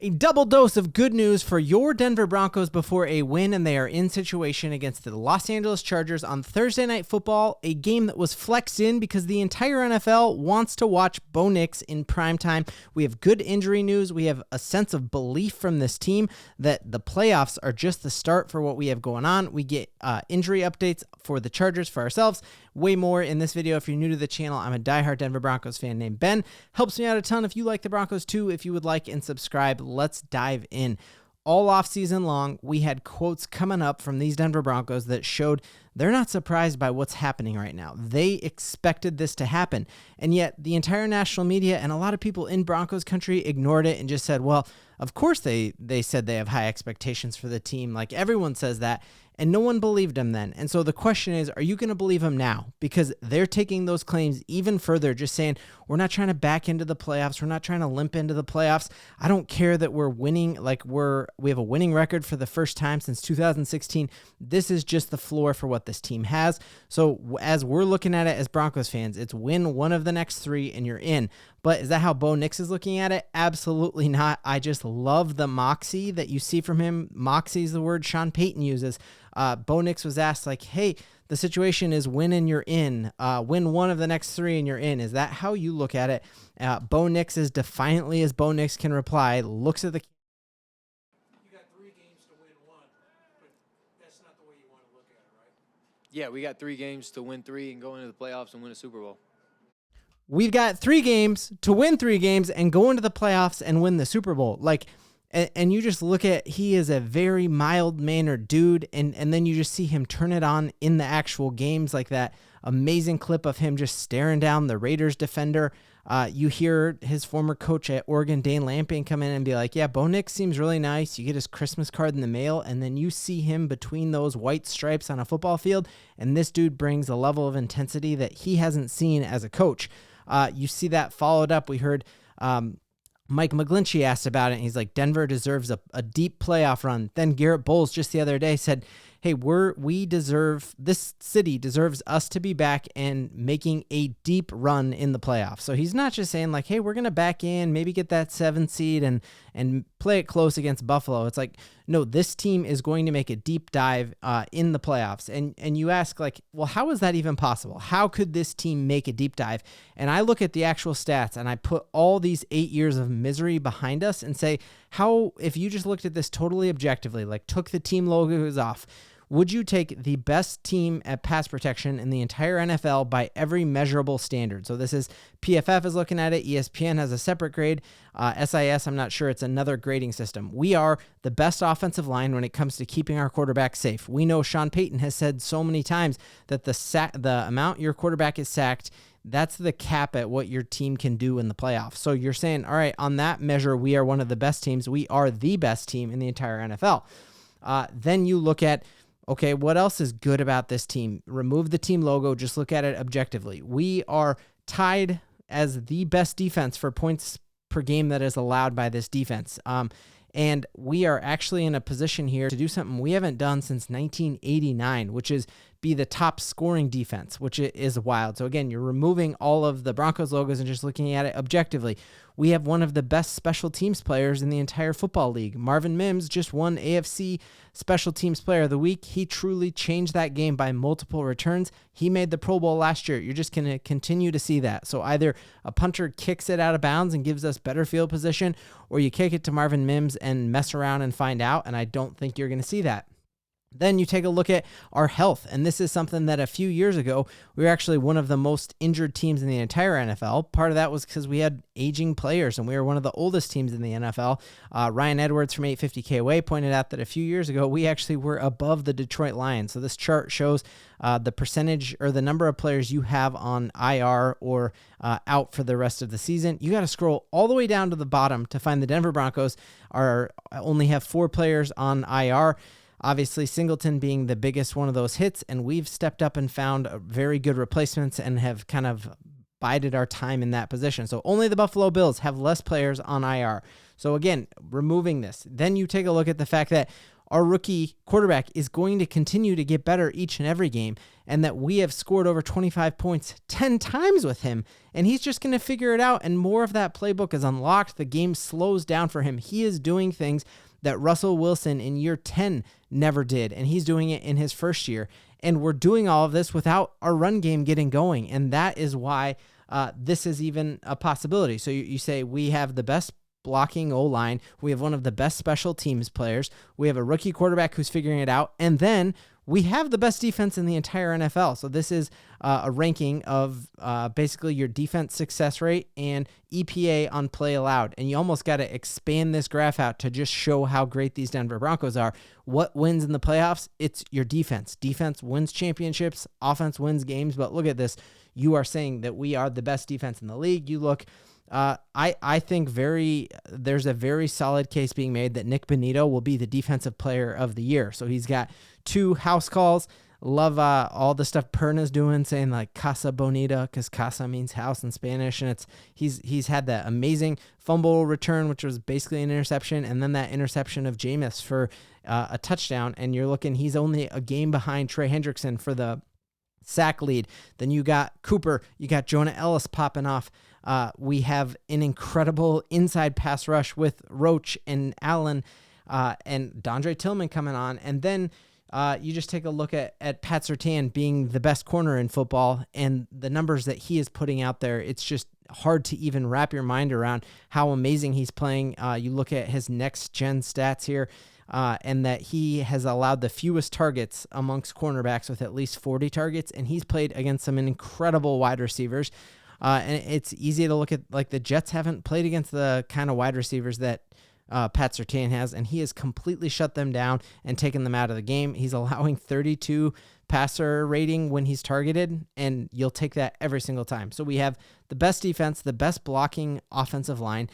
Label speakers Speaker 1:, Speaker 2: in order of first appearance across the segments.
Speaker 1: A double dose of good news for your Denver Broncos before a win, and they are in situation against the Los Angeles Chargers on Thursday Night Football, a game that was flexed in because the entire NFL wants to watch Bo Nix in primetime. We have good injury news. We have a sense of belief from this team that the playoffs are just the start for what we have going on. We get injury updates for the Chargers for ourselves. Way more in this video. If you're new to the channel, I'm a diehard Denver Broncos fan named Ben. Helps me out a ton if you like the Broncos too. If you would like and subscribe, let's dive in. All offseason long, we had quotes coming up from these Denver Broncos that showed they're not surprised by what's happening right now. They expected this to happen, and yet the entire national media and a lot of people in Broncos country ignored it and just said, well, of course they said they have high expectations for the team. Like everyone says that, and no one believed them then. And so the question is, are you going to believe them now? Because they're taking those claims even further, just saying, we're not trying to back into the playoffs. We're not trying to limp into the playoffs. I don't care that we're winning, like we have a winning record for the first time since 2016. This is just the floor for what this team has. So as we're looking at it as Broncos fans, it's win one of the next three and you're in. But is that how Bo Nix is looking at it? Absolutely not. I just love the moxie that you see from him. Moxie is the word Sean Payton uses. Bo Nix was asked, like, hey, the situation is win and you're in. Win one of the next three and you're in. Is that how you look at it? Bo Nix, as defiantly as Bo Nix can reply, looks at the...
Speaker 2: You got 3 games to win 1, but that's not the way you want to look at it, right?
Speaker 3: Yeah, we got 3 games to win 3 and go into the playoffs and win a Super Bowl.
Speaker 1: We've got 3 games to win 3 games and go into the playoffs and win the Super Bowl. Like, and you just look at, he is a very mild-mannered dude, and then you just see him turn it on in the actual games, like that amazing clip of him just staring down the Raiders defender. You hear his former coach at Oregon, Dane Lamping, come in and be like, yeah, Bo Nix seems really nice. You get his Christmas card in the mail, and then you see him between those white stripes on a football field, and this dude brings a level of intensity that he hasn't seen as a coach. You see that followed up. We heard Mike McGlinchey asked about it, and he's like, Denver deserves a deep playoff run. Then Garett Bolles just the other day said, hey, this city deserves us to be back and making a deep run in the playoffs. So he's not just saying like, hey, we're going to back in, maybe get that 7 seed and play it close against Buffalo. It's like, no, this team is going to make a deep dive in the playoffs. And you ask like, well, how is that even possible? How could this team make a deep dive? And I look at the actual stats and I put all these 8 years of misery behind us and say, how, if you just looked at this totally objectively, like took the team logos off, would you take the best team at pass protection in the entire NFL by every measurable standard? So this is PFF is looking at it. ESPN has a separate grade. SIS, I'm not sure. It's another grading system. We are the best offensive line when it comes to keeping our quarterback safe. We know Sean Payton has said so many times that the amount your quarterback is sacked, that's the cap at what your team can do in the playoffs. So you're saying, all right, on that measure, we are one of the best teams. We are the best team in the entire NFL. Then you look at, okay, what else is good about this team? Remove the team logo. Just look at it objectively. We are tied as the best defense for points per game that is allowed by this defense. And we are actually in a position here to do something we haven't done since 1989, which is be the top scoring defense, which is wild. So again, you're removing all of the Broncos logos and just looking at it objectively. We have one of the best special teams players in the entire football league. Marvin Mims just won AFC Special Teams Player of the Week. He truly changed that game by multiple returns. He made the Pro Bowl last year. You're just going to continue to see that. So either a punter kicks it out of bounds and gives us better field position, or you kick it to Marvin Mims and mess around and find out, and I don't think you're going to see that. Then you take a look at our health, and this is something that a few years ago, we were actually one of the most injured teams in the entire NFL. Part of that was because we had aging players, and we were one of the oldest teams in the NFL. Ryan Edwards from 850KOA pointed out that a few years ago, we actually were above the Detroit Lions. So this chart shows the percentage or the number of players you have on IR or out for the rest of the season. You got to scroll all the way down to the bottom to find the Denver Broncos only have 4 players on IR. Obviously, Singleton being the biggest one of those hits, and we've stepped up and found very good replacements and have kind of bided our time in that position. So only the Buffalo Bills have less players on IR. So again, removing this. Then you take a look at the fact that our rookie quarterback is going to continue to get better each and every game, and that we have scored over 25 points 10 times with him, and he's just going to figure it out, and more of that playbook is unlocked. The game slows down for him. He is doing things that Russell Wilson in year 10 never did, and he's doing it in his first year. And we're doing all of this without our run game getting going, and that is why this is even a possibility. So you say we have the best blocking O-line, we have one of the best special teams players, we have a rookie quarterback who's figuring it out, and then we have the best defense in the entire NFL. So this is a ranking of basically your defense success rate and EPA on play allowed. And you almost got to expand this graph out to just show how great these Denver Broncos are. What wins in the playoffs? It's your defense. Defense wins championships. Offense wins games. But look at this. You are saying that we are the best defense in the league. You look... I think there's a very solid case being made that Nik Bonitto will be the defensive player of the year. So he's got 2 house calls. Love all the stuff Perna's doing, saying like Casa Bonita, because Casa means house in Spanish, and he's had that amazing fumble return, which was basically an interception, and then that interception of Jameis for a touchdown. And you're looking, he's only a game behind Trey Hendrickson for the sack lead. Then you got Cooper, you got Jonah Ellis popping off. We have an incredible inside pass rush with Roach and Allen and Dondre Tillman coming on. And then you just take a look at Pat Surtain being the best corner in football and the numbers that he is putting out there. It's just hard to even wrap your mind around how amazing he's playing. You look at his next gen stats here. And that he has allowed the fewest targets amongst cornerbacks with at least 40 targets, and he's played against some incredible wide receivers. And it's easy to look at, like, the Jets haven't played against the kind of wide receivers that Pat Surtain has, and he has completely shut them down and taken them out of the game. He's allowing 32 passer rating when he's targeted, and you'll take that every single time. So we have the best defense, the best blocking offensive line,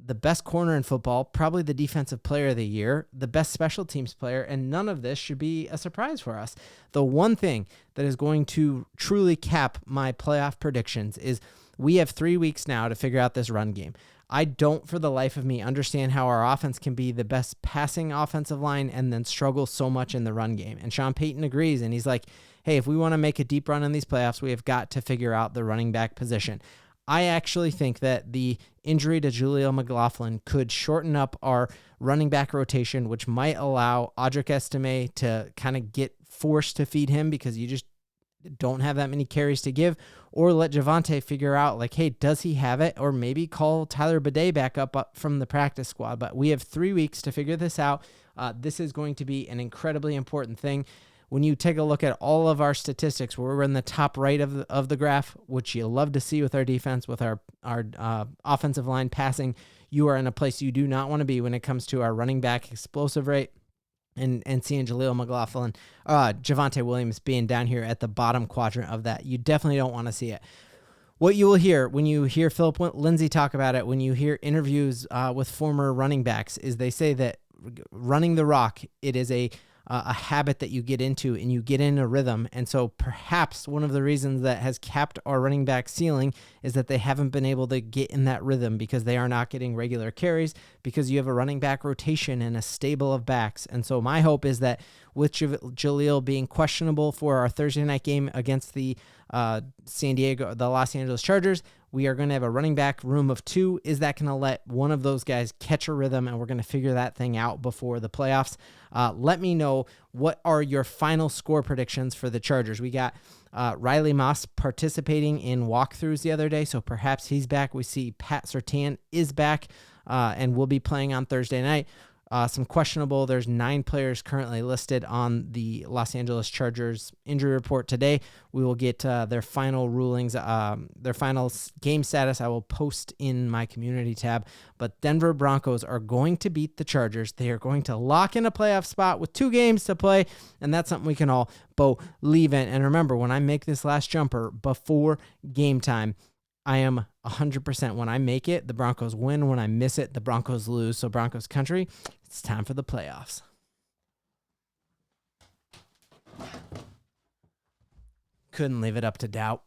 Speaker 1: the best corner in football, probably the defensive player of the year, the best special teams player, and none of this should be a surprise for us. The one thing that is going to truly cap my playoff predictions is we have 3 weeks now to figure out this run game. I don't, for the life of me, understand how our offense can be the best passing offensive line and then struggle so much in the run game. And Sean Payton agrees, and he's like, hey, if we want to make a deep run in these playoffs, we have got to figure out the running back position. I actually think that the injury to Jaleel McLaughlin could shorten up our running back rotation, which might allow Audric Estime to kind of get forced to feed him because you just don't have that many carries to give, or let Javonte figure out, like, hey, does he have it? Or maybe call Tyler Bidet back up from the practice squad. But we have 3 weeks to figure this out. This is going to be an incredibly important thing. When you take a look at all of our statistics, we're in the top right of the graph, which you love to see with our defense, with our offensive line passing. You are in a place you do not want to be when it comes to our running back explosive rate and seeing Jaleel McLaughlin, Javonte Williams being down here at the bottom quadrant of that. You definitely don't want to see it. What you will hear when you hear Philip Lindsay talk about it, when you hear interviews with former running backs, is they say that running the rock, it is a habit that you get into and you get in a rhythm. And so perhaps one of the reasons that has capped our running back ceiling is that they haven't been able to get in that rhythm because they are not getting regular carries because you have a running back rotation and a stable of backs. And so my hope is that with Jaleel being questionable for our Thursday night game against the Los Angeles Chargers, we are going to have a running back room of 2. Is that going to let one of those guys catch a rhythm, and we're going to figure that thing out before the playoffs? Let me know, what are your final score predictions for the Chargers? We got Riley Moss participating in walkthroughs the other day, so perhaps he's back. We see Pat Surtain is back and will be playing on Thursday night. Some questionable. There's 9 players currently listed on the Los Angeles Chargers injury report today. We will get their final rulings, their final game status. I will post in my community tab. But Denver Broncos are going to beat the Chargers. They are going to lock in a playoff spot with 2 games to play, and that's something we can all believe in. And remember, when I make this last jumper before game time, I am 100%. When I make it, the Broncos win. When I miss it, the Broncos lose. So Broncos country, it's time for the playoffs. Couldn't leave it up to doubt.